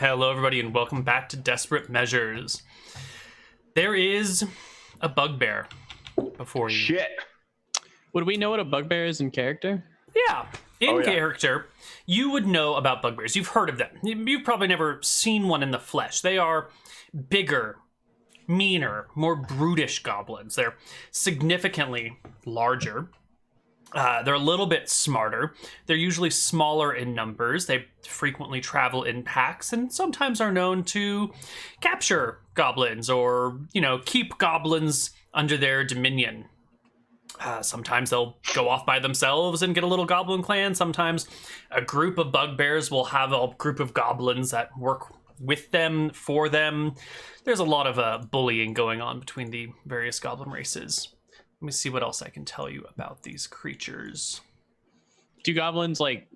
Hello, everybody, and welcome back to Desperate Measures. There is a bugbear before you. Shit. Would we know what a bugbear is in character? Yeah, in character, you would know about bugbears. You've heard of them. You've probably never seen one in the flesh. They are bigger, meaner, more brutish goblins. They're significantly larger. They're a little bit smarter. They're usually smaller in numbers. They frequently travel in packs and sometimes are known to capture goblins or, keep goblins under their dominion. Sometimes they'll go off by themselves and get a little goblin clan. Sometimes a group of bugbears will have a group of goblins that work with them, for them. There's a lot of bullying going on between the various goblin races. Let me see what else I can tell you about these creatures. Do goblins like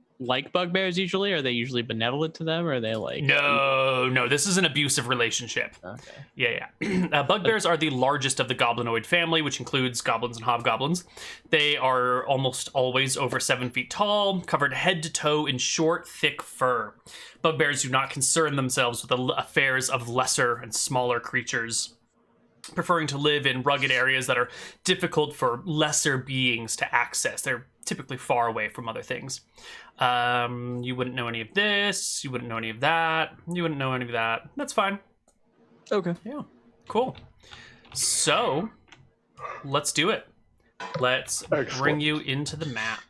bugbears usually? Are they usually benevolent to them, or are they like... No, this is an abusive relationship. Okay. Yeah. Bugbears are the largest of the goblinoid family, which includes goblins and hobgoblins. They are almost always over 7 feet tall, covered head to toe in short, thick fur. Bugbears do not concern themselves with the affairs of lesser and smaller creatures, preferring to live in rugged areas that are difficult for lesser beings to access. They're typically far away from other things. You wouldn't know any of this. You wouldn't know any of that. You wouldn't know any of that. That's fine. Okay. Yeah. Cool. So, let's do it. Let's bring you into the map.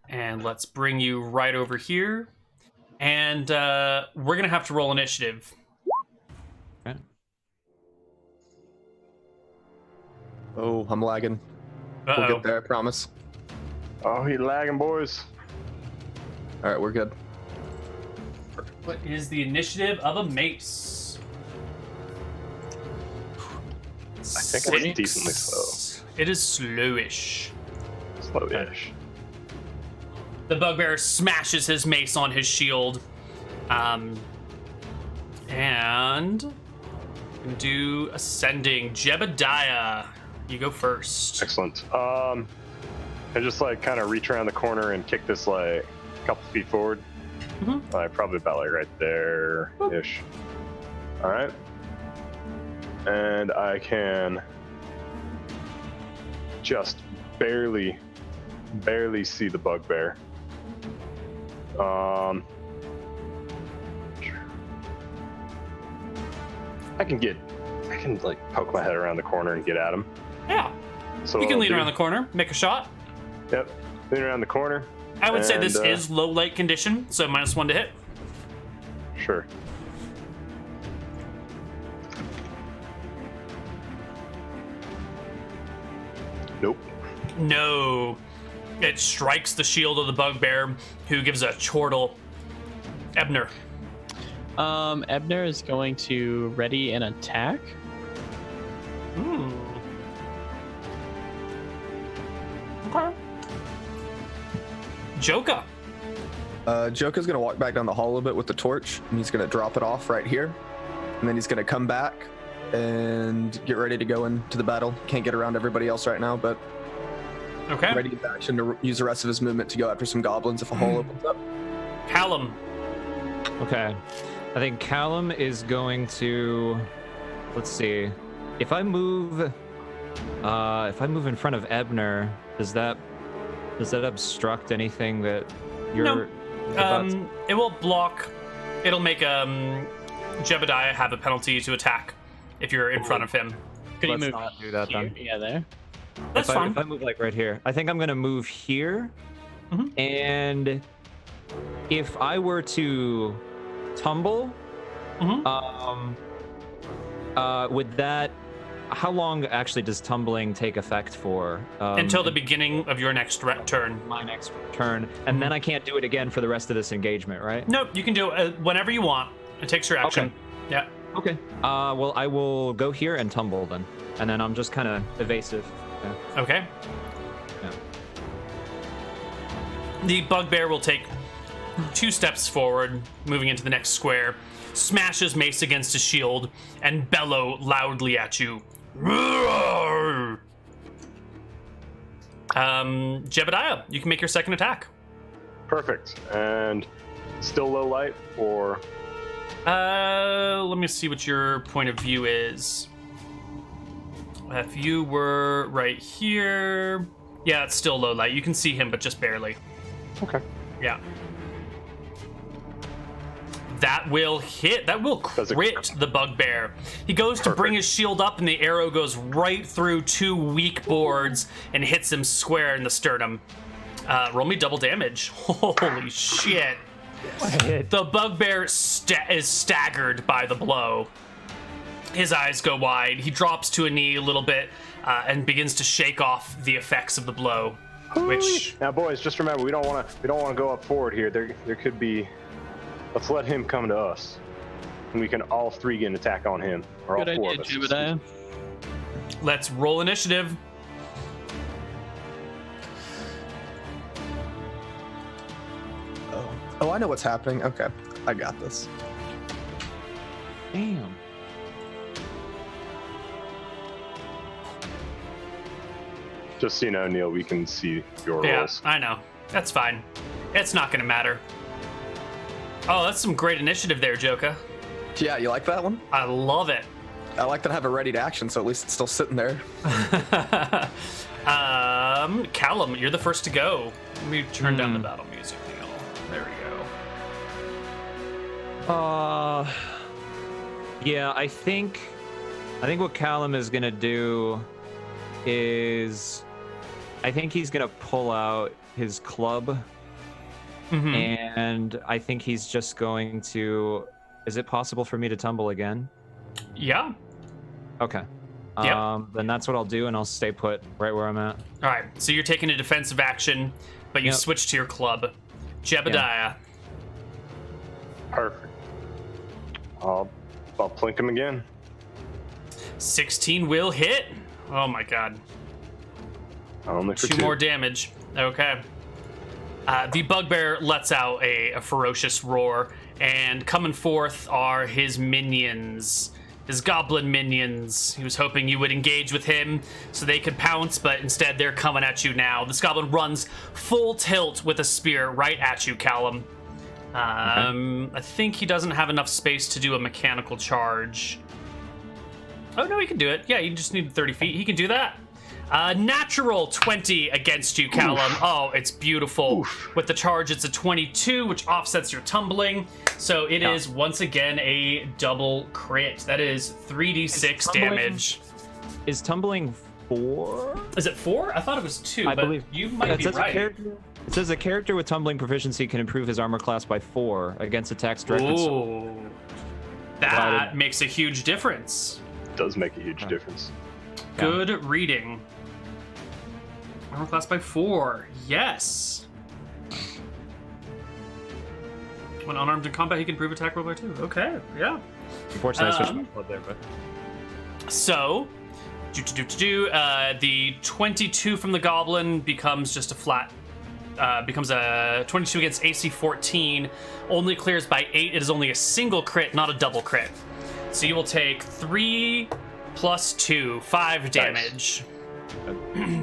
And let's bring you right over here. And we're going to have to roll initiative. Okay. Oh, I'm lagging. Uh-oh. We'll get there, I promise. Oh, he lagging, boys. All right, we're good. What is the initiative of a mace? I think it's decently slow. It is slowish. Slow-ish. The bugbear smashes his mace on his shield. And do ascending. Jebediah, you go first. Excellent. I just kind of reach around the corner and kick this a couple feet forward. Mm-hmm. Probably about right there-ish. All right. And I can just barely see the bugbear. I can poke my head around the corner and get at him. Yeah. So You can lean around the corner, make a shot. Yep, lean around the corner. I would say this And, is low light condition, so -1 to hit. Sure. Nope. No. It strikes the shield of the bugbear, who gives a chortle. Ebner. Ebner is going to ready an attack. Okay. Joka. Joka's going to walk back down the hall a bit with the torch, and he's going to drop it off right here. And then he's going to come back and get ready to go into the battle. Can't get around everybody else right now, but Okay. ready to action to use the rest of his movement to go after some goblins if a hole opens up. Callum. Okay. I think Callum is going to... Let's see. If I move in front of Ebner, does that obstruct anything that you're... No. about to- It will block. It'll make Jebediah have a penalty to attack if you're in front of him. Could you Let's move not do that here? then. Yeah, there. That's if fine. If I move right here, I think I'm going to move here. Mhm. And if I were to tumble, Mhm. with that, how long actually does tumbling take effect for? Until the beginning of your next turn. my next turn, and then I can't do it again for the rest of this engagement, right? No, you can do it whenever you want. It takes your action. Okay. Yeah. Okay. Well, I will go here and tumble then, and then I'm just kind of evasive. Yeah. Okay. Yeah. The bugbear will take 2 steps forward, moving into the next square, smash his mace against his shield, and bellow loudly at you. Jebediah, you can make your second attack. Perfect. And still low light, or? Let me see what your point of view is. If you were right here, yeah, it's still low light. You can see him, but just barely. Okay. Yeah. That will hit. That will crit the bugbear. He goes to bring his shield up, and the arrow goes right through 2 weak boards and hits him square in the sternum. Roll me double damage. Holy shit. The bugbear is staggered by the blow. His eyes go wide. He drops to a knee a little bit and begins to shake off the effects of the blow. Which now, boys, just remember, we don't want to go up forward here. There could be. Let's let him come to us, and we can all 3 get an attack on him, or Good all 4 idea, of us. Jebediah. let's roll initiative. Oh, I know what's happening. Okay, I got this. Damn. Just so you know, Neil, we can see your Yeah, rolls. I know. That's fine. It's not going to matter. Oh, that's some great initiative there, Joka. Yeah, you like that one? I love it. I like that I have it ready to action, so at least it's still sitting there. Callum, you're the first to go. Let me turn down the battle music, Neil. There we go. Yeah, I think what Callum is gonna do is, I think he's gonna pull out his club, and I think he's just going to. Is it possible for me to tumble again? Yeah. Okay. Yep. Then that's what I'll do, and I'll stay put right where I'm at. All right. So you're taking a defensive action, but you Yep. switch to your club. Jebediah. Perfect. I'll plink him again. 16 will hit. Oh my god. Only for 2 more damage. Okay. The bugbear lets out a ferocious roar, and coming forth are his minions, his goblin minions. He was hoping you would engage with him so they could pounce, but instead they're coming at you now. This goblin runs full tilt with a spear right at you, Callum. I think he doesn't have enough space to do a mechanical charge. Oh, no, he can do it. Yeah, you just need 30 feet. He can do that. Natural 20 against you, Callum. Oof. Oh, it's beautiful. Oof. With the charge, it's a 22, which offsets your tumbling. So it is, once again, a double crit. That is 3d6 damage. Is tumbling 4? Is it 4? I thought it was 2, I believe you might be right. It says a character with tumbling proficiency can improve his armor class by 4 against attacks directed. Ooh. That makes a huge difference. Does make a huge difference. Good reading. Armor class by 4. Yes. When unarmed in combat, he can improve attack roll by 2. Okay, yeah. Unfortunately, I switched my blood there, but. So, the 22 from the goblin becomes just a flat. Becomes a 22 against AC 14. Only clears by 8. It is only a single crit, not a double crit. So you will take 3 plus 2, 5 damage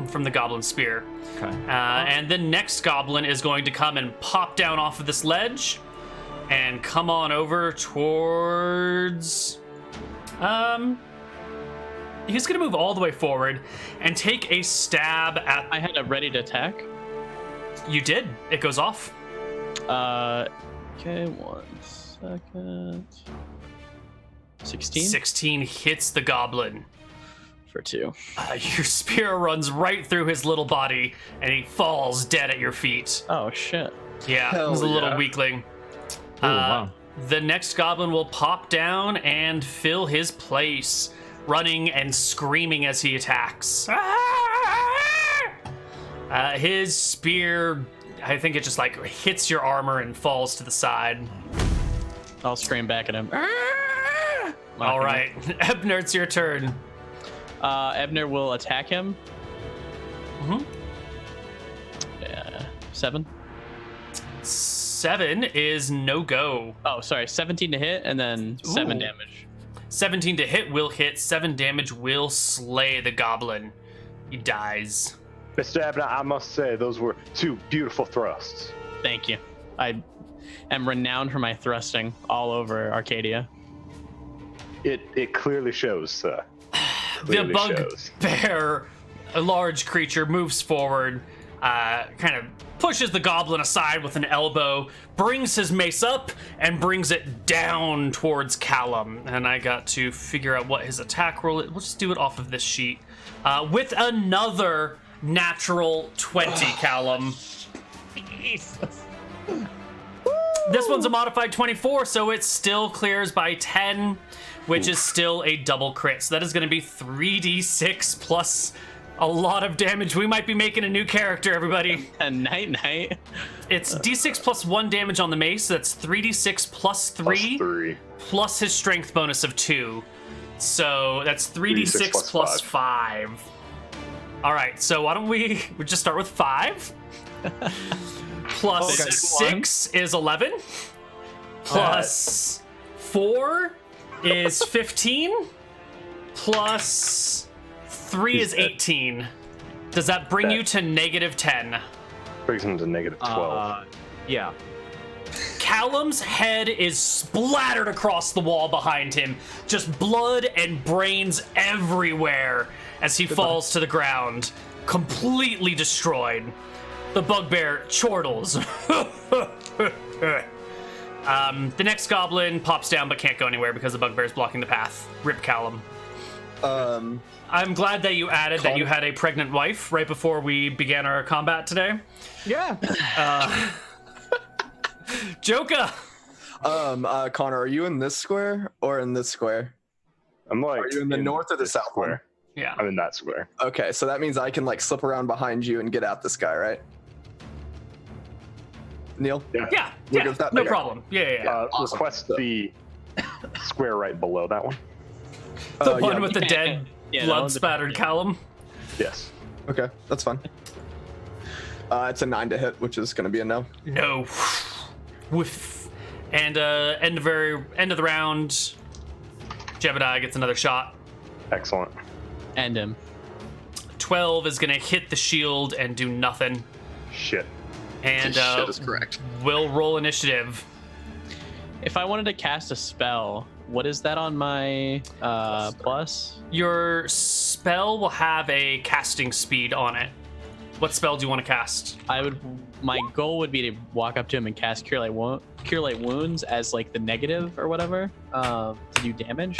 from the goblin spear. Okay. And the next goblin is going to come and pop down off of this ledge and come on over towards. He's going to move all the way forward and take a stab at. I had a ready to attack. You did. It goes off. Okay, 1 second. 16? 16 hits the goblin. For 2. Your spear runs right through his little body, and he falls dead at your feet. Oh, shit. Yeah, Hell he's a little yeah. weakling. Wow. The next goblin will pop down and fill his place, running and screaming as he attacks. His spear, I think it just like hits your armor and falls to the side. I'll scream back at him. All right, Ebner, it's your turn. Ebner will attack him. Mm-hmm. 7. 7 is no go. Oh, sorry. 17 to hit, and then 7 Ooh. damage. 17 to hit will hit. 7 damage will slay the goblin. He dies. Mr. Abner, I must say, those were 2 beautiful thrusts. Thank you. I am renowned for my thrusting all over Arcadia. It clearly shows. The Clearly shows. bugbear, a large creature, moves forward, kind of pushes the goblin aside with an elbow, brings his mace up, and brings it down towards Callum. And I got to figure out what his attack roll is. We'll just do it off of this sheet. With another natural 20, Callum. This one's a modified 24, so it still clears by 10, which is still a double crit. So that is going to be 3d6 plus a lot of damage. We might be making a new character, everybody. A night. It's d6 plus 1 damage on the mace. So that's 3d6 plus 3 plus his strength bonus of 2. So that's 3d6 plus 5. All right, so why don't we just start with 5? Plus 6 is 11. Plus 4 is 15. Plus 3 is 18. Does that bring you to negative 10? Brings him to negative 12. Yeah. Callum's head is splattered across the wall behind him. Just blood and brains everywhere as he falls to the ground, completely destroyed. The bugbear chortles. The next goblin pops down but can't go anywhere because the bugbear is blocking the path. Rip Callum. I'm glad that you added that you had a pregnant wife right before we began our combat today. Yeah. Joka! Connor, are you in this square or in this square? I'm like. Are you in the north or the this south square? Yeah. I'm in that square. Okay, so that means I can like slip around behind you and get at this guy, right? Neil? Yeah, We're good with that? no Okay. problem. Yeah. Awesome. Request the square right below that one. The one yeah. with the dead, Yeah, blood-spattered Callum. Yes. Okay, that's fine. It's a 9 to hit, which is going to be a no. No. Woof. And end of the round, Jebediah gets another shot. Excellent. End him. 12 is gonna hit the shield and do nothing. Shit. And Shit is correct. we'll roll initiative. If I wanted to cast a spell, what is that on my plus? Your spell will have a casting speed on it. What spell do you want to cast? My goal would be to walk up to him and cast Cure Light Wounds as like the negative or whatever to do damage.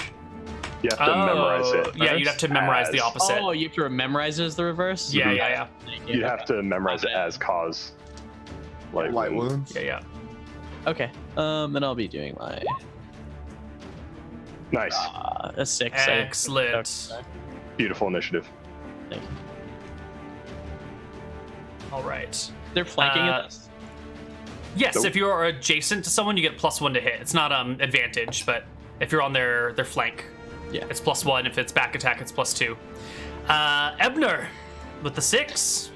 You have to memorize it. Yeah, you'd have to memorize the opposite. Oh, you have to memorize it as the reverse? Yeah. You have to memorize it as cause. Light wounds. Yeah. Okay. Then I'll be doing my Nice. a 6. Excellent. Beautiful initiative. Thank you. All right. They're flanking us. Yes, Nope. if you are adjacent to someone, you get +1 to hit. It's not advantage, but if you're on their flank, Yeah. it's +1. If it's back attack, it's +2. Ebner with the 6.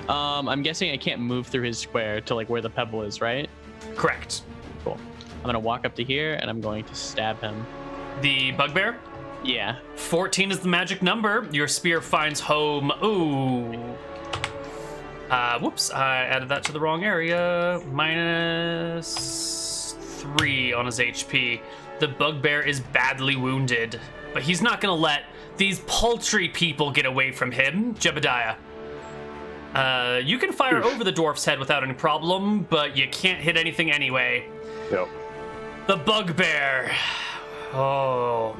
I'm guessing I can't move through his square to like where the pebble is, right? Correct. Cool. I'm gonna walk up to here and I'm going to stab him. The bugbear. Yeah. 14 is the magic number. Your spear finds home. Ooh. Whoops, I added that to the wrong area. -3 on his HP. The bugbear is badly wounded, but he's not gonna let these paltry people get away from him. Jebediah. You can fire over the dwarf's head without any problem, but you can't hit anything anyway. Yep. The bugbear. Oh,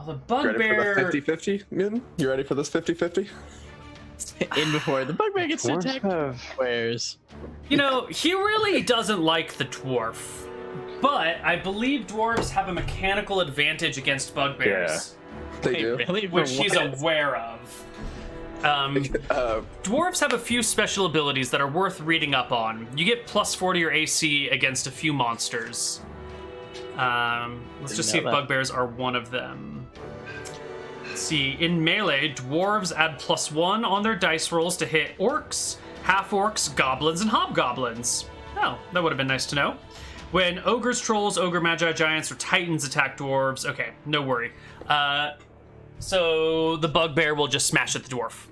the bugbear. Ready for the 50-50, Mutant? You ready for this 50-50? In before the bugbear gets to Dwarves attack have- squares. You know, he really doesn't like the dwarf, but I believe dwarves have a mechanical advantage against bugbears, They Wait, do. really? For which he's what? aware of. Dwarves have a few special abilities that are worth reading up on. You get +4 to your AC against a few monsters. Let's just see if know that. bugbears are one of them. Let's see, in melee, dwarves add +1 on their dice rolls to hit orcs, half-orcs, goblins, and hobgoblins. Oh, that would have been nice to know. When ogres, trolls, ogre, magi, giants, or titans attack dwarves, okay, no worry. So the bugbear will just smash at the dwarf.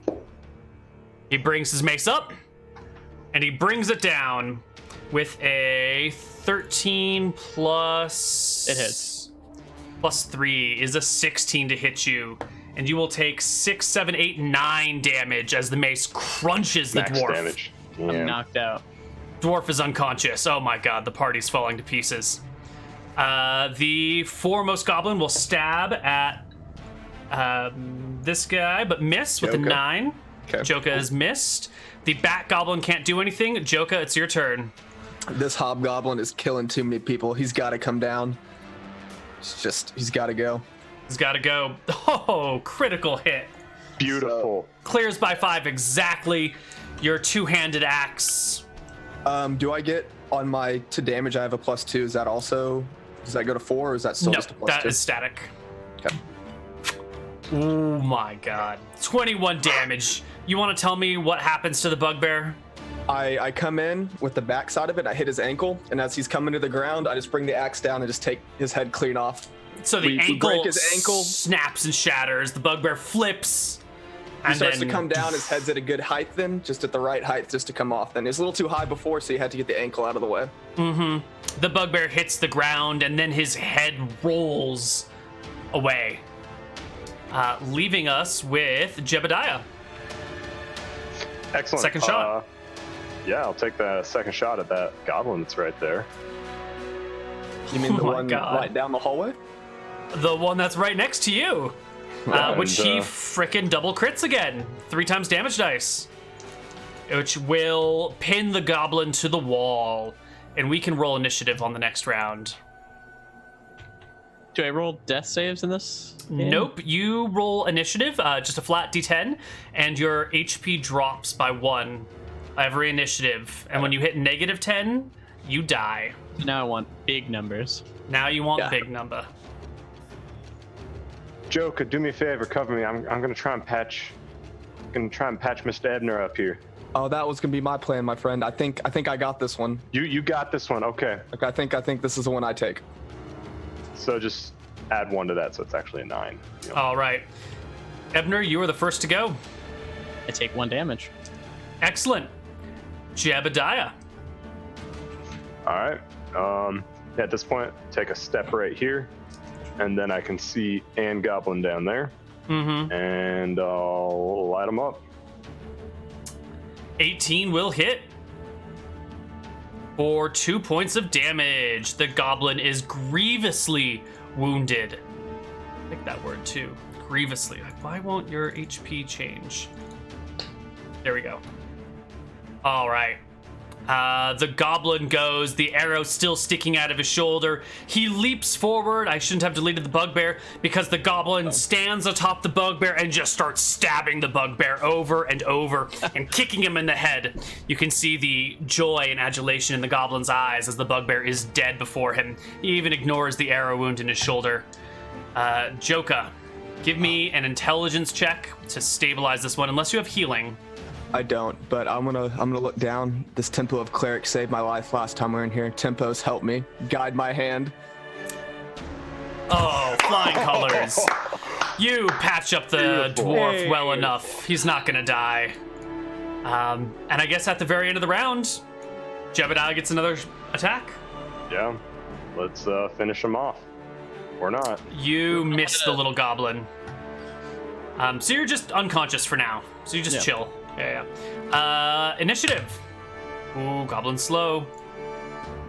He brings his mace up, and he brings it down with a 13 plus... It hits. Plus 3 is a 16 to hit you. And you will take 6, 7, 8, 9 damage as the mace crunches the Max dwarf. damage. I'm Yeah. knocked out. Dwarf is unconscious. Oh my god, the party's falling to pieces. The foremost goblin will stab at this guy, but miss with a Joka. 9. Okay. Joka is missed. The bat goblin can't do anything. Joka, it's your turn. This hobgoblin is killing too many people. He's got to come down. He's got to go. He's got to go. Oh, critical hit. Beautiful. Clears by 5 exactly. Your two-handed axe. Do I get on my to damage? I have a +2. Is that also? Does that go to 4, or is that still No, just a +2? that is static. Okay. Oh my god. 21 damage. You want to tell me what happens to the bugbear? I come in with the backside of it. I hit his ankle, and as he's coming to the ground, I just bring the axe down and just take his head clean off. So the We ankle, break his ankle. snaps and shatters. The bugbear flips. He And starts then to come down. His head's at a good height then, just at the right height just to come off. Then it was a little too high before, so you had to get the ankle out of the way. the bugbear hits the ground, and then his head rolls away, leaving us with Jebediah. Excellent. Second shot. Yeah, I'll take the second shot at that goblin that's right there. You mean the Oh my one God. right down the hallway? The one that's right next to you. Which he frickin' double crits again. 3 times damage dice. Which will pin the goblin to the wall. And we can roll initiative on the next round. Do I roll death saves in this game? Nope, you roll initiative, just a flat d10, and your HP drops by 1 every initiative. And when you hit -10, you die. Now I want big numbers. Now you want Yeah. big number. Joe, could do me a favor, cover me. I'm gonna try and patch. Mr. Ebner up here. Oh, that was gonna be my plan, my friend. I think I got this one. You got this one. Okay. Okay, I think this is the one I take. So just add 1 to that, so it's actually a 9. You know. All right. Ebner, you are the first to go. I take 1 damage. Excellent. Jebediah. All right. At this point, take a step right here, and then I can see Ann Goblin down there, and I'll light them up. 18 will hit for 2 points of damage. The goblin is grievously wounded. I like that word too. Grievously. Why won't your HP change? There we go. All right. The goblin goes, the arrow still sticking out of his shoulder. He leaps forward. I shouldn't have deleted the bugbear because the goblin stands atop the bugbear and just starts stabbing the bugbear over and over and kicking him in the head. You can see the joy and adulation in the goblin's eyes as the bugbear is dead before him. He even ignores the arrow wound in his shoulder. Joka, give me an intelligence check to stabilize this one, unless you have healing. I don't, but I'm gonna look down. This Tempo of Cleric saved my life last time we were in here. Tempos help me guide my hand. Oh, flying colors. You patch up the Beautiful. dwarf well enough. He's not gonna die. And I guess at the very end of the round, Jebediah gets another attack. Yeah. Let's finish them off. Or not. You miss the little goblin. So you're just unconscious for now. So you just chill. Yeah. Initiative. Ooh, goblin slow.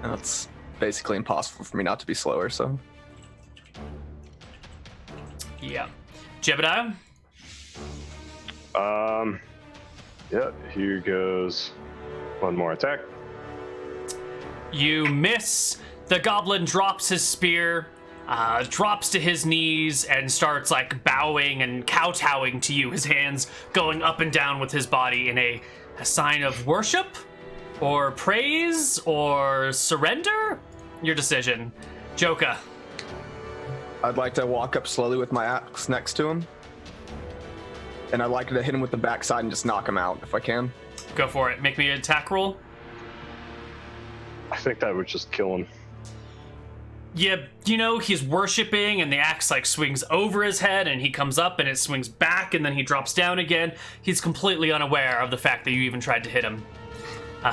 And it's basically impossible for me not to be slower, so. Yeah. Jebediah? Yeah, here goes one more attack. You miss. The goblin drops his spear, drops to his knees, and starts like bowing and kowtowing to you, his hands going up and down with his body in a sign of worship or praise or surrender. Your decision. Joka. I'd like to walk up slowly with my axe next to him. And I'd like to hit him with the backside and just knock him out if I can. Go for it. Make me an attack roll. I think that would just kill him. Yeah, you know, he's worshiping and the axe like swings over his head and he comes up and it swings back and then he drops down again. He's completely unaware of the fact that you even tried to hit him.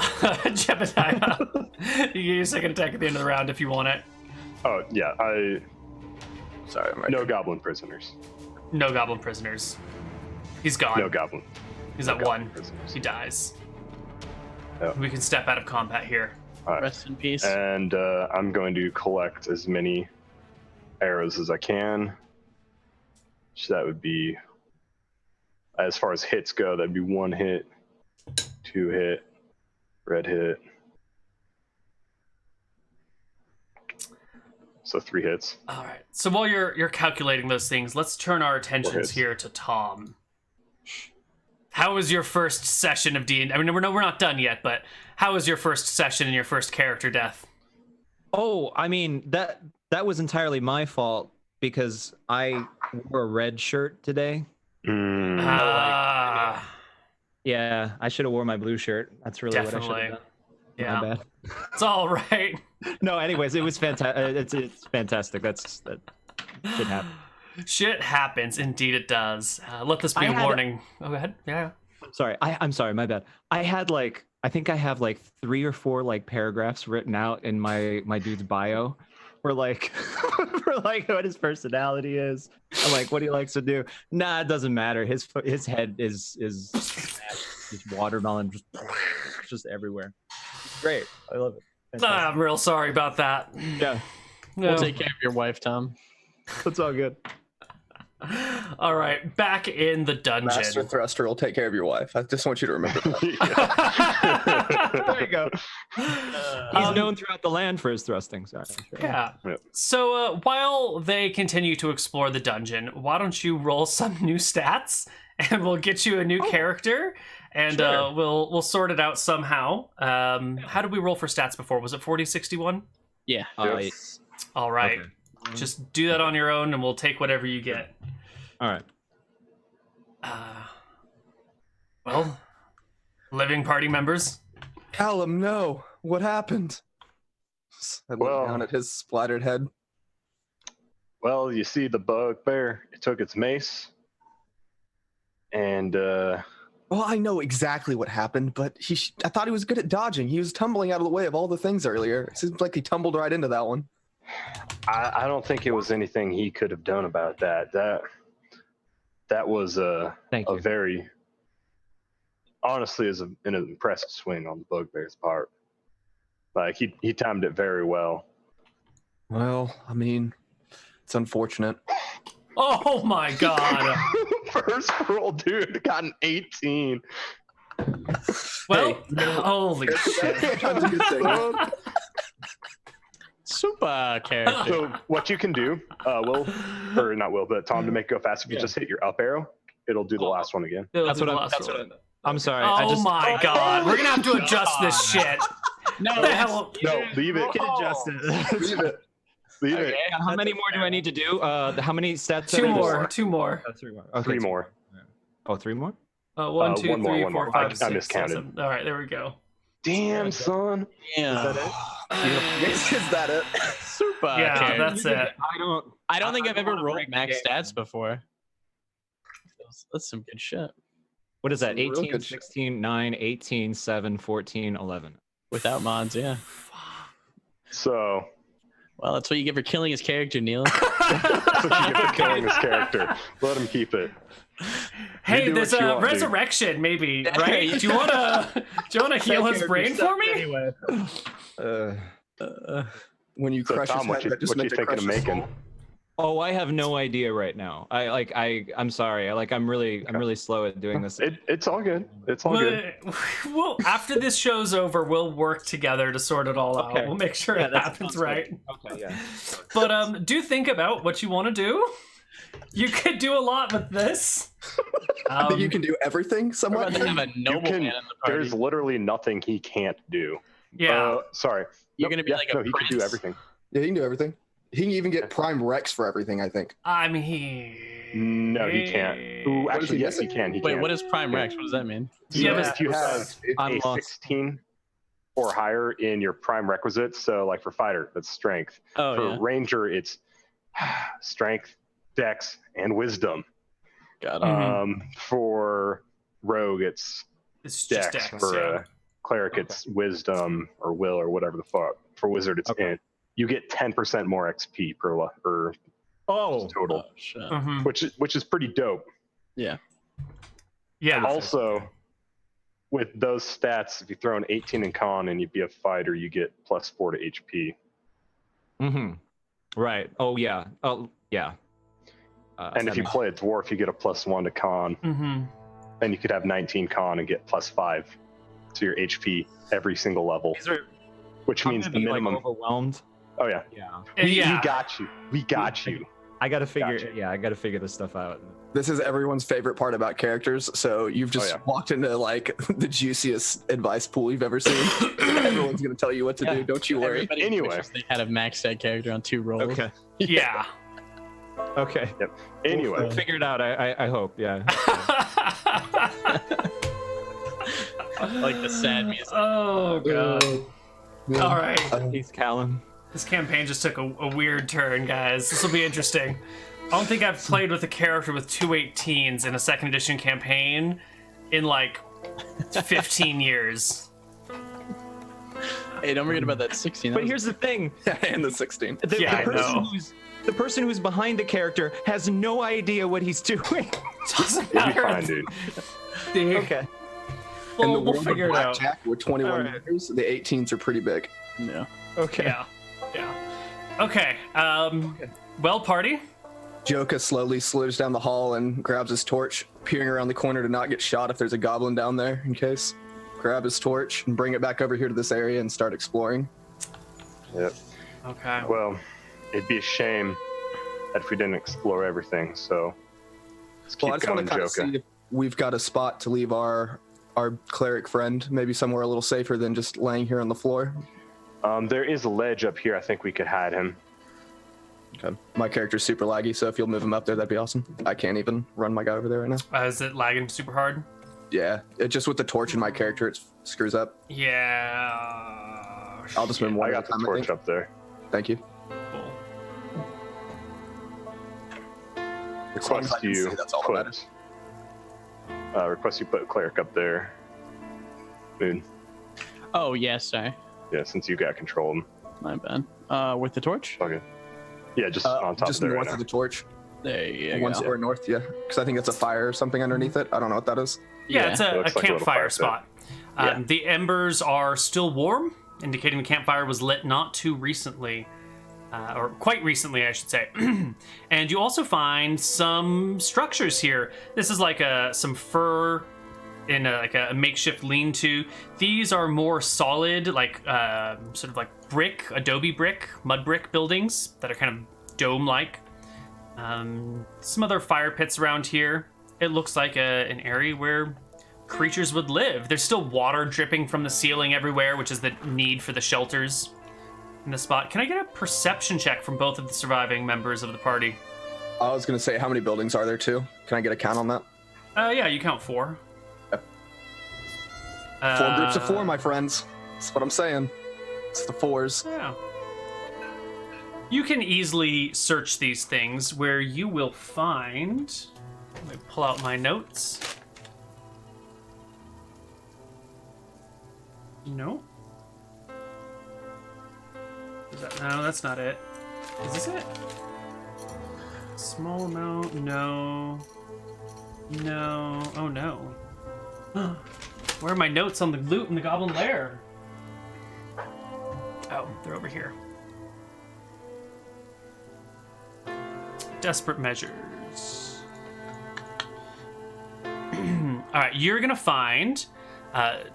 Jebediah, you get your second attack at the end of the round if you want it. Oh yeah, Sorry, I'm right. no goblin prisoners. No goblin prisoners. He's gone. No goblin. He's no at goblin 1. prisoners. He dies. Yeah. We can step out of combat here. All right. Rest in peace. And I'm going to collect as many arrows as I can. So that would be, as far as hits go, that'd be 1 hit, 2 hit, red hit. So 3 hits. All right. So while you're calculating those things, let's turn our attentions hits. here to Tom. How was your first session of D&D? I mean, we're not done yet, but how was your first session and your first character death? Oh, I mean, that was entirely my fault because I wore a red shirt today. Yeah, I should have worn my blue shirt. That's really what I should have done. Yeah. My bad. It's all right. No, anyways, it was fantastic. It's fantastic. That should happen. Shit happens. Indeed it does. Let this be a warning. Oh, go ahead. Yeah. Sorry. I'm sorry. My bad. I think I have like 3 or 4 like paragraphs written out in my dude's bio. For like what his personality is, and like what he likes to do. Nah, it doesn't matter. His head is watermelon just everywhere. Great, I love it. Fantastic. I'm real sorry about that. Yeah, We'll take care of your wife, Tom. it's all good. All right, back in the dungeon. Master Thruster will take care of your wife. I just want you to remember that. There you go. He's known throughout the land for his thrusting. Sorry. Yeah. Yep. So while they continue to explore the dungeon, why don't you roll some new stats, and we'll get you a new character, and Sure. we'll sort it out somehow. How did we roll for stats before? Was it 40-61? Yeah. Yes. All right. Okay. Just do that on your own, and we'll take whatever you get. All right. Well, living party members. Callum, no. What happened? I look Well- down at his splattered head. Well, you see the bugbear, it took its mace. And Well, I know exactly what happened, but I thought he was good at dodging. He was tumbling out of the way of all the things earlier. It seems like he tumbled right into that one. I don't think it was anything he could have done about that. That was Thank a you. very, honestly, is an impressive swing on the bugbear's part. Like he timed it very well. Well, I mean, it's unfortunate. Oh my god. First roll, dude, got an 18. Well, holy shit. That's a good thing. Super character. So what you can do, Tom, to make it go fast, if you just hit your up arrow, it'll do the last one again. That's what I'm sorry. Oh my god. We're gonna have to adjust this shit. No, What the hell? No, leave it. You can adjust it. Leave it. Leave it. How many more do I need to do? How many stats? Two are there? more. 2 more. 3 more. Okay, 3 more. Oh, 3 more? 1, 2, one more, 3, one 4, more. 5, I 6, miscounted. 7. All right, there we go. Damn, son. yeah. Is that it? Super Yeah, character. that's it. I don't think I've ever wanna rolled break the max game. stats before. That's some good shit. What is that? Some real 18, good shit. 16, 9, 18, 7, 14, 11. Without mods, yeah. So Well, that's what you get for killing his character, Neil. that's what you get for killing this character. Let him keep it. Hey, do there's what you a want, dude. resurrection, maybe, right? Do you wanna heal his brain for me? Anyway. When you So crush Tom, his what head, you that just meant to thinking of crush his making? soul. Oh, I have no idea right now. I'm sorry. I'm really slow at doing this. It's all good. It's all good. Well, after this show's over, we'll work together to sort it all out. Okay. We'll make sure Yeah, it that happens sounds good. right. Okay, yeah. But do think about what you want to do. You could do a lot with this. I think you can do everything We're somewhat. about to have a You noble can, man in the party. there's literally nothing he can't do. Yeah. Sorry. You're gonna be like a no, he can do prince? everything. Yeah, he can do everything. He can even get Prime Rex for everything, I think. I mean, No, he can't. Ooh, What is actually, he yes, he missing? can. He Wait, can. what is Prime Rex? What does that mean? Yeah, So but- if you have I'm a lost. 16 or higher in your prime requisites, so like for fighter, that's strength. Oh, For yeah. ranger, it's strength, dex, and wisdom. Got it. Mhm. For rogue, it's it's just dex Dex, for yeah. cleric, it's wisdom or will or whatever the fuck. For wizard, it's int. You get 10% more XP per total, shit. Mhm. which is pretty dope. Yeah. Yeah. Also, with those stats, if you throw an 18 in con and you be a fighter, you get +4 to HP. Mm-hmm. Right. Oh yeah. Oh yeah. And if you play a dwarf, you get a +1 to con. Mm-hmm. Then you could have 19 con and get +5 to your HP every single level, which means the minimum. Overwhelmed. Oh yeah. Yeah. We got you. We got you. I gotta figure. Gotcha. Yeah, I gotta figure this stuff out. This is everyone's favorite part about characters. So you've just walked into like the juiciest advice pool you've ever seen. Everyone's gonna tell you what to do. Don't you worry. Everybody Anyway. wishes they had a maxed out character on 2 rolls. Okay. Yeah. Okay. Yep. Anyway, We'll figure it out. I hope. Yeah. Like the sad music. Oh god. All right. He's Callum. This campaign just took a weird turn, guys. This will be interesting. I don't think I've played with a character with 2 18s in a 2nd edition campaign in like 15 years. Hey, don't forget about that 16. But here's the thing. And the 16. The person who's behind the character has no idea what he's doing. Doesn't you'll be matter. fine, dude. Okay. In the Well, we'll world figure of it out. blackjack with 21 All right. members, the 18s are pretty big. Yeah. Okay. Yeah. Yeah. Okay. Well, party. Joka slowly slithers down the hall and grabs his torch, peering around the corner to not get shot if there's a goblin down there in case. Grab his torch and bring it back over here to this area and start exploring. Yep. Okay. Well, it'd be a shame if we didn't explore everything. So let's keep Well, I just want going, to kind of Joka. see if we've got a spot to leave our cleric friend, maybe somewhere a little safer than just laying here on the floor. There is a ledge up here. I think we could hide him. Okay. My character's super laggy, so if you'll move him up there, that'd be awesome. I can't even run my guy over there right now. Is it lagging super hard? Yeah, it just with the torch in my character, it screws up. Yeah. I'll just move one I at a got the time, I torch think. up there. Thank you. Cool. As long as I Request can you see, that's all that matters. put cleric up there. Moon. Oh, yes, sorry. Yeah, since you got control of him. My bad. With the torch? Okay. Yeah, just on top Just of there north right of now. the torch. There you One go. square north, yeah. Because I think it's a fire or something underneath it. I don't know what that is. Yeah, it's It a looks like a little campfire fire pit. spot. Yeah. The embers are still warm, indicating the campfire was lit not too recently. Or quite recently, I should say. And you also find some structures here. This is like some fur in a makeshift lean-to. These are more solid, like sort of like brick, adobe brick, mud brick buildings that are kind of dome-like. Some other fire pits around here. It looks like an area where creatures would live. There's still water dripping from the ceiling everywhere, which is the need for the shelters in the spot. Can I get a perception check from both of the surviving members of the party? I was going to say, how many buildings are there too? Can I get a count on that? Yeah, you count 4. 4 groups of 4, my friends. That's what I'm saying. It's the 4s. Yeah. You can easily search these things where you will find... Let me pull out my notes. No. Is that, no, that's not it. Is this it? Small amount? No. No. Oh no. Where are my notes on the loot in the Goblin Lair? Oh, they're over here. Desperate measures. All right, you're gonna find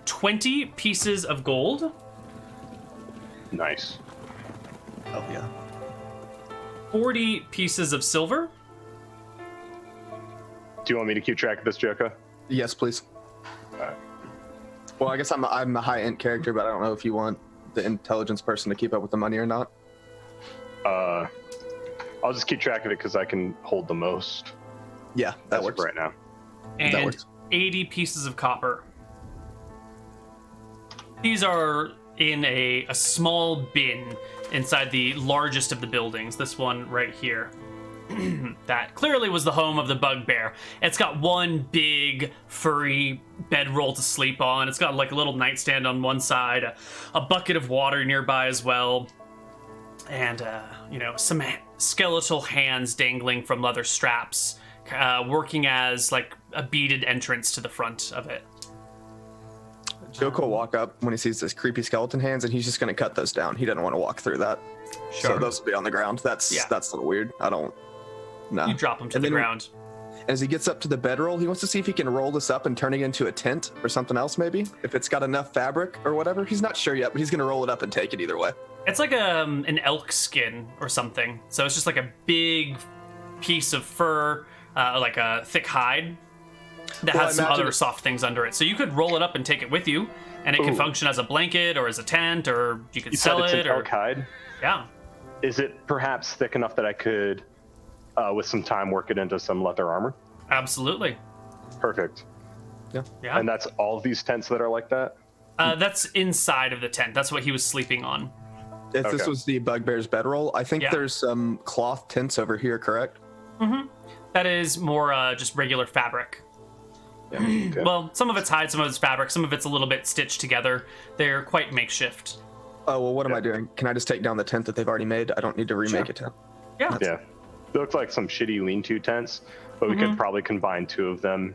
20 pieces of gold, Nice. Oh, yeah. 40 pieces of silver, Do you want me to keep track of this, Joka? Yes, please. Alright. Well, I guess I'm the high int character, but I don't know if you want the intelligence person to keep up with the money or not. I'll just keep track of it because I can hold the most. Yeah, that as of works. right now. That and works. 80 pieces of copper. These are in a small bin inside the largest of the buildings, this one right here. that clearly was the home of the bugbear. It's got one big furry bedroll to sleep on. It's got like a little nightstand on one side, a bucket of water nearby as well, and some skeletal hands dangling from leather straps, working as like a beaded entrance to the front of it. Joko will walk up when he sees this creepy skeleton hands, and he's just going to cut those down. He doesn't want to walk through that. Sure. So those will be on the ground. That's a little weird. No. You drop him to the ground. As he gets up to the bedroll, he wants to see if he can roll this up and turn it into a tent or something else, maybe. If it's got enough fabric or whatever. He's not sure yet, but he's going to roll it up and take it either way. It's like an elk skin or something. So it's just like a big piece of fur, like a thick hide that has some other soft things under it. So you could roll it up and take it with you, and it can function as a blanket or as a tent, or you could sell it. It's an elk hide? Yeah. Is it perhaps thick enough that I could, with some time, work it into some leather armor? Absolutely. Perfect. Yeah. And that's all of these tents that are like that? That's inside of the tent. That's what he was sleeping on. If this was the bugbear's bedroll, I think there's some cloth tents over here, correct? Mm-hmm. That is more just regular fabric. Yeah. Okay. Well, some of it's hide, some of it's fabric, some of it's a little bit stitched together. They're quite makeshift. Oh, well, what am I doing? Can I just take down the tent that they've already made? I don't need to remake a tent. Yeah. Yeah. They look like some shitty lean-to tents, but we could probably combine two of them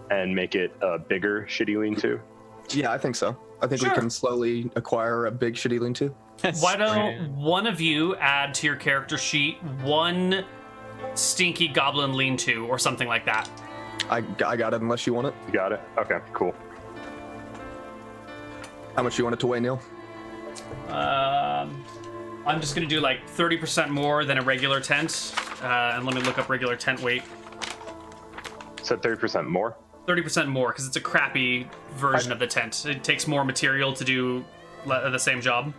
and make it a bigger shitty lean-to. Yeah, I think so. I think we can slowly acquire a big shitty lean-to. Why don't one of you add to your character sheet one stinky goblin lean-to or something like that? I got it unless you want it. You got it? Okay, cool. How much you want it to weigh, Neil? I'm just going to do like 30% more than a regular tent. And let me look up regular tent weight. Said 30% more? 30% more, because it's a crappy version of the tent. It takes more material to do the same job.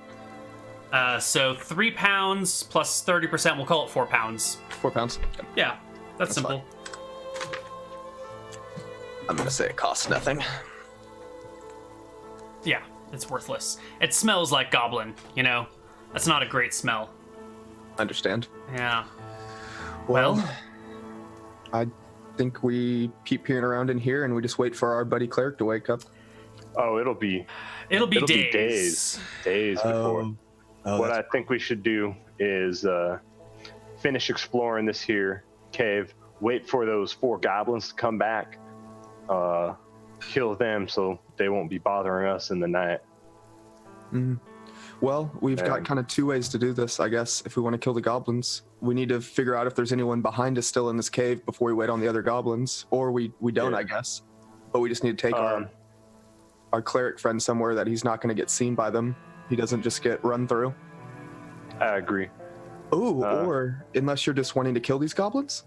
So 3 pounds plus 30%, we'll call it 4 pounds. 4 pounds? Yeah, that's simple. Fine. I'm going to say it costs nothing. Yeah, it's worthless. It smells like goblin, That's not a great smell. Understand. Yeah. Well, I think we keep peering around in here and we just wait for our buddy cleric to wake up. Oh, it'll be days. Days before. What I think we should do is finish exploring this here cave, wait for those 4 goblins to come back, kill them so they won't be bothering us in the night. Mm. Well, we've got kind of 2 ways to do this, I guess. If we want to kill the goblins, we need to figure out if there's anyone behind us still in this cave before we wait on the other goblins, or we don't, I guess. But we just need to take our cleric friend somewhere that he's not going to get seen by them. He doesn't just get run through. I agree. Oh, or unless you're just wanting to kill these goblins?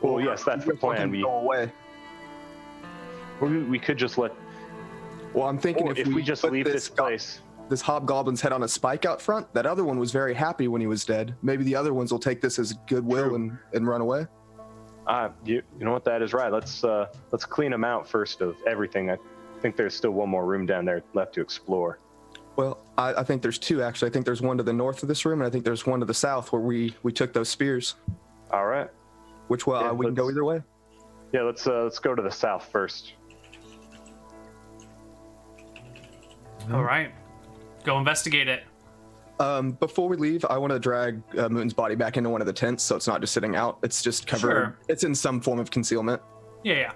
Well, yes, that's the plan. Go away. We could just let... Well, I'm thinking if we just put leave this place... This hobgoblin's head on a spike out front, that other one was very happy when he was dead. Maybe the other ones will take this as goodwill and run away. You know what? That is right. Let's clean them out first of everything. I think there's still one more room down there left to explore. Well, I think there's 2, actually. I think there's one to the north of this room, and I think there's one to the south where we took those spears. All right. Which we can go either way. Yeah, let's go to the south first. All right. Go investigate it. Before we leave, I want to drag Mooton's body back into one of the tents, so it's not just sitting out. It's just covered. Sure. It's in some form of concealment. Yeah.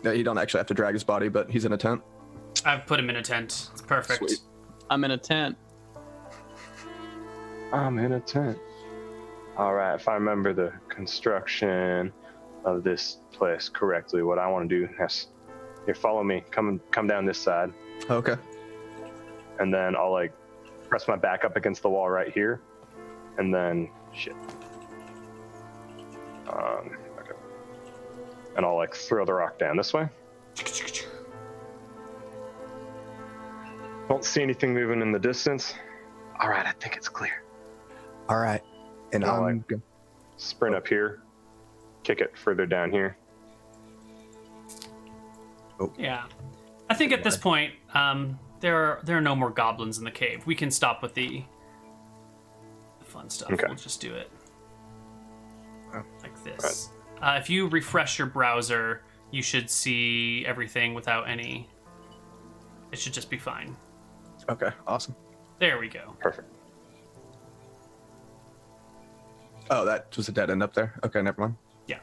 Yeah, you don't actually have to drag his body, but he's in a tent. I've put him in a tent. It's perfect. Sweet. I'm in a tent. I'm in a tent. All right, if I remember the construction of this place correctly, what I want to do is, here, follow me. Come down this side. Okay. And then I'll press my back up against the wall right here, and then okay. And I'll throw the rock down this way. Don't see anything moving in the distance. All right, I think it's clear. All right. And I'll sprint up here, kick it further down here. Oh. Yeah. I think at this point, there are no more goblins in the cave. We can stop with the fun stuff. Okay. We'll just do it like this. If you refresh your browser, you should see everything without any. It should just be fine. Okay, awesome. There we go. Perfect. Oh, that was a dead end up there. Okay, never mind. Yeah.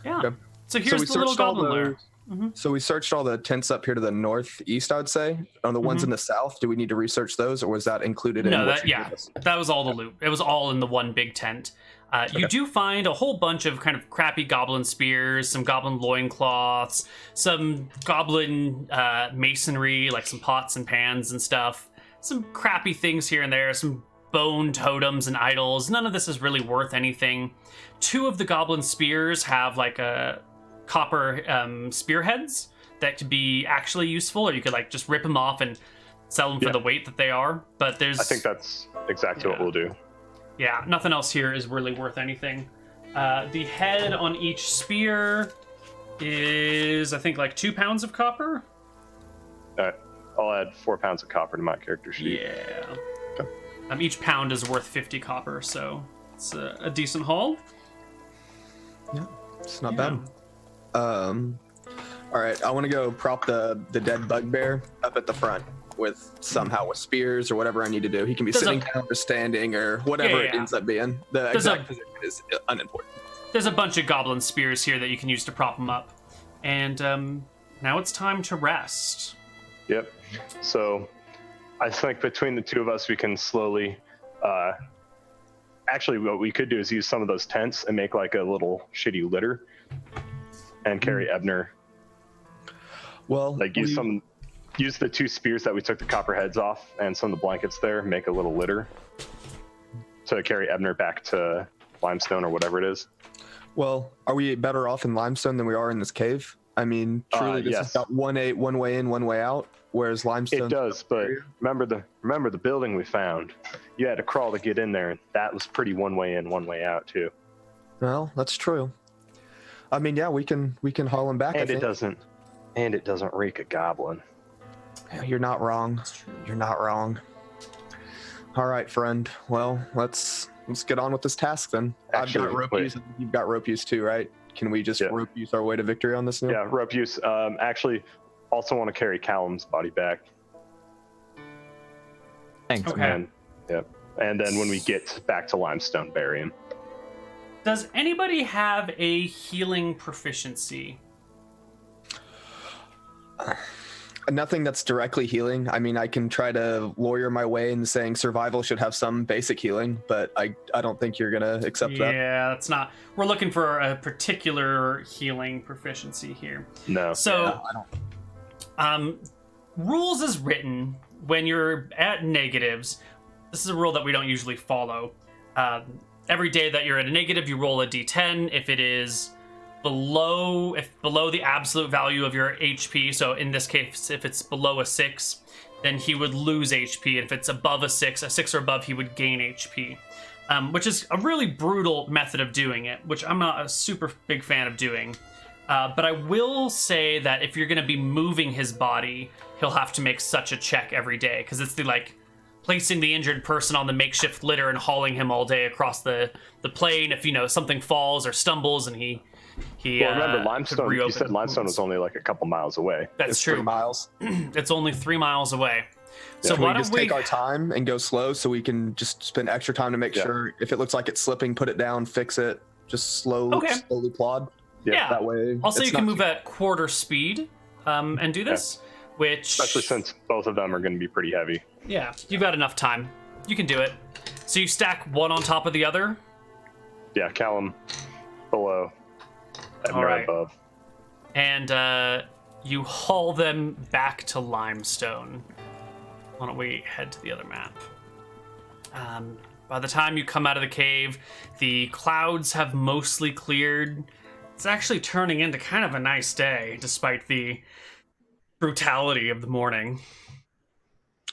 Yeah. Okay. So here's we the little searched all goblin lair. So we searched all the tents up here to the northeast, I'd say. On the ones in the south, do we need to research those, or was that included in No, what you that gave us? that was all the loot. It was all in the one big tent. You do find a whole bunch of kind of crappy goblin spears, some goblin loincloths, some goblin masonry, like some pots and pans and stuff. Some crappy things here and there, some bone totems and idols. None of this is really worth anything. 2 of the goblin spears have like a copper spearheads that could be actually useful, or you could like just rip them off and sell them for the weight that they are. But there's, I think that's exactly what we'll do. yeah, nothing else here is really worth anything. The head on each spear is, I think, like 2 pounds of copper. All right, I'll add 4 pounds of copper to my character sheet. Yeah. Each pound is worth 50 copper, so it's a decent haul. Yeah, it's not bad. All right, I want to go prop the dead bugbear up at the front with spears or whatever I need to do. He can be sitting down or standing or whatever it ends up being. The exact position is unimportant. There's a bunch of goblin spears here that you can use to prop them up. And now it's time to rest. Yep. So I think between the 2 of us, we can slowly. Actually, what we could do is use some of those tents and make like a little shitty litter, and carry Ebner. Well, like use the 2 spears that we took the copper heads off and some of the blankets there, make a little litter to carry Ebner back to Limestone or whatever it is. Well, are we better off in Limestone than we are in this cave? I mean, truly, this has got one way in, one way out, whereas Limestone. It does, but remember the building we found. You had to crawl to get in there, and that was pretty one way in, one way out too. Well, that's true. I mean, yeah, we can haul him back. And it doesn't reek a goblin. You're not wrong. You're not wrong. All right, friend. Well, let's get on with this task then. Actually, I've got rope use. You've got rope use too, right? Can we just rope use our way to victory on this now? Yeah, rope use. Actually, also want to carry Callum's body back. Thanks. Okay. And then when we get back to Limestone, bury him. Does anybody have a healing proficiency? Nothing that's directly healing. I mean, I can try to lawyer my way into saying survival should have some basic healing, but I don't think you're gonna accept that. Yeah, that's not. We're looking for a particular healing proficiency here. No. So, I don't. Rules is written when you're at negatives. This is a rule that we don't usually follow. Every day that you're at a negative, you roll a d10. If it is below the absolute value of your HP, so in this case, if it's below a 6, then he would lose HP. And if it's above a 6 or above, he would gain HP. Which is a really brutal method of doing it, which I'm not a super big fan of doing. But I will say that if you're going to be moving his body, he'll have to make such a check every day, because it's the placing the injured person on the makeshift litter and hauling him all day across the plane. If something falls or stumbles and he well, remember Limestone. You said Limestone was only like a couple miles away. That's true. 3 miles. It's only 3 miles away. So Can why we don't just take our time and go slow so we can just spend extra time to make sure if it looks like it's slipping, put it down, fix it, just slowly plod. Yeah. That way. Also, you can move at quarter speed and do this, which Especially since both of them are going to be pretty heavy. Yeah, you've got enough time. You can do it. So you stack one on top of the other. Yeah, Callum below, Ebner above. And you haul them back to Limestone. Why don't we head to the other map? By the time you come out of the cave, the clouds have mostly cleared. It's actually turning into kind of a nice day, despite the brutality of the morning.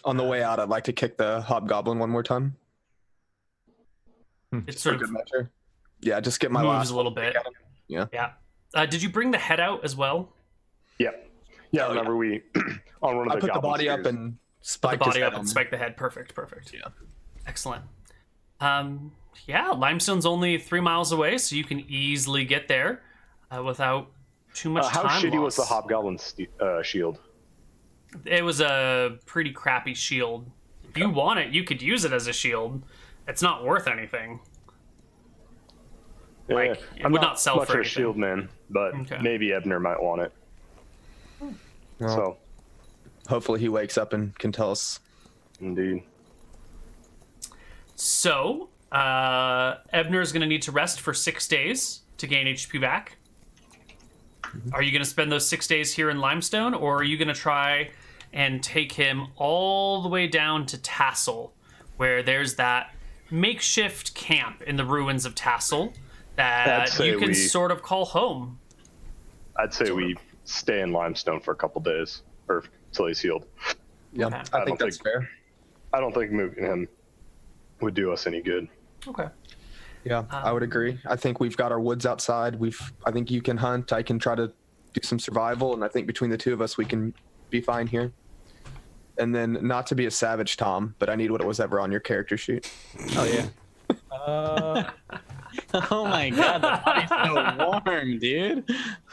On the way out, I'd like to kick the hobgoblin one more time. It's sort of good measure. Yeah, just get my moves last a little bit. Yeah. Did you bring the head out as well? Yep. Yeah, remember we on one of I the put the goblin body up spears. and spiked the his body head up on and there. spike the head. Perfect. Yeah. Excellent. Yeah, Limestone's only 3 miles away, so you can easily get there without too much How time shitty was the loss. hobgoblin shield? It was a pretty crappy shield. If you want it, you could use it as a shield. It's not worth anything. Yeah, Like, it I'm would not sell much for of a anything. shield man, but Okay. maybe Ebner might want it. Well, So, hopefully he wakes up and can tell us. indeed. So, Ebner is going to need to rest for 6 days to gain HP back. Are you going to spend those 6 days here in Limestone, or are you going to try and take him all the way down to Tassel, where there's that makeshift camp in the ruins of Tassel I'd that say you can we- sort of call home? I'd say we stay in Limestone for a couple days, or till he's healed. Yeah, Okay. I I think don't that's think- fair. I don't think moving him would do us any good. Okay. Yeah, I would agree. I think we've got our woods outside. I think you can hunt. I can try to do some survival, and I think between the two of us, we can be fine here. And then, not to be a savage, Tom, but I need what it was ever on your character sheet. Oh yeah. Oh my god, the body's so warm, dude.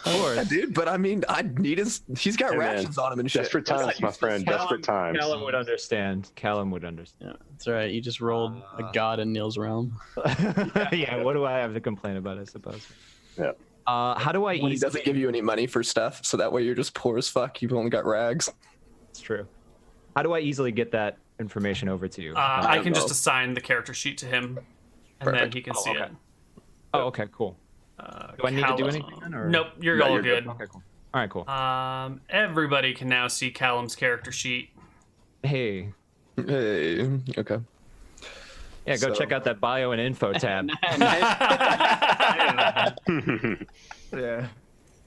Yeah, dude, but I mean, I need his. He's got Hey, man. rations on him and shit. Desperate That's times, not my friend. useless. Desperate times. Callum would understand. Callum would understand. Yeah, that's right. You just rolled a god in Neil's realm. Yeah. What do I have to complain about? I suppose. Yeah. How do I When he easily? doesn't give you any money for stuff, so that way you're just poor as fuck. You've only got rags. It's true. How do I easily get that information over to you? I can know. just assign the character sheet to him, and then Perfect. he can Oh, see okay. it. Oh, okay, cool. Do I need to do anything then, or? Nope, you're No, all you're good. good. Okay, cool. All right, cool. Everybody can now see Callum's character sheet. Hey, Hey, okay. yeah, go So- check out that bio and info tab. Yeah.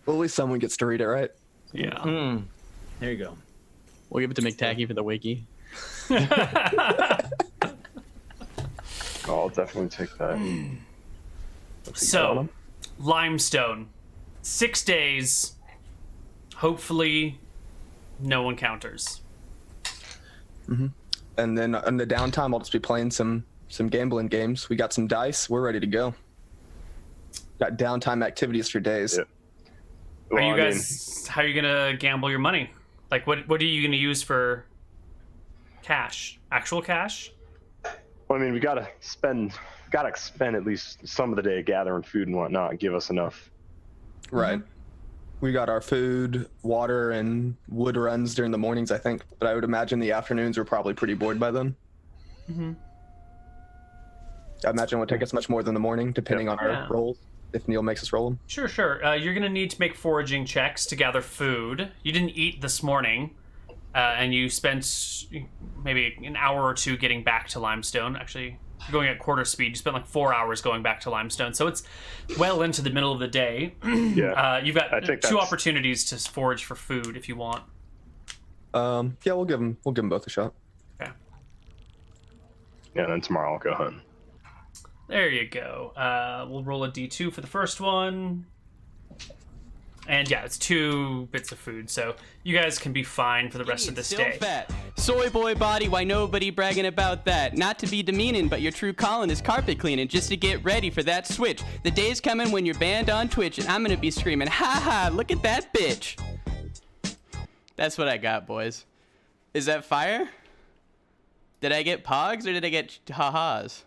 Well, at least someone gets to read it, right? Yeah. There you go. We'll give it to McTacky for the wiki. I'll definitely take that. So, Limestone. 6 days. Hopefully, no encounters. And then in the downtime, I'll just be playing some gambling games. We got some dice. We're ready to go. Got downtime activities for days. Yeah. Are Well, you I mean, guys? How are you gonna gamble your money? Like, what are you gonna use for cash? Actual cash? well, I mean, we gotta spend at least some of the day gathering food and whatnot. Give us enough. Right. We got our food, water, and wood runs during the mornings, I think. But I would imagine the afternoons are probably pretty bored by then. I imagine it would take us much more than the morning, depending on Yeah. our rolls. If Neil makes us roll them. Sure. You're gonna need to make foraging checks to gather food. You didn't eat this morning, and you spent maybe an hour or two getting back to Limestone. Actually, you're going at quarter speed. You spent like 4 hours going back to Limestone, so it's well into the middle of the day. Yeah. You've got I think two that's- opportunities to forage for food if you want. Yeah, we'll give them both a shot. Okay. Yeah. And then tomorrow I'll go hunt. There you go. We'll roll a d2 for the first one. And yeah, it's 2 bits of food, so you guys can be fine for the rest of this Still day. fat. Soy boy body, why nobody bragging about that? Not to be demeaning, but your true calling is carpet cleaning just to get ready for that switch. The day's coming when you're banned on Twitch, and I'm gonna be screaming, ha ha, look at that bitch. That's what I got, boys. Is that fire? Did I get pogs or did I get ha-has?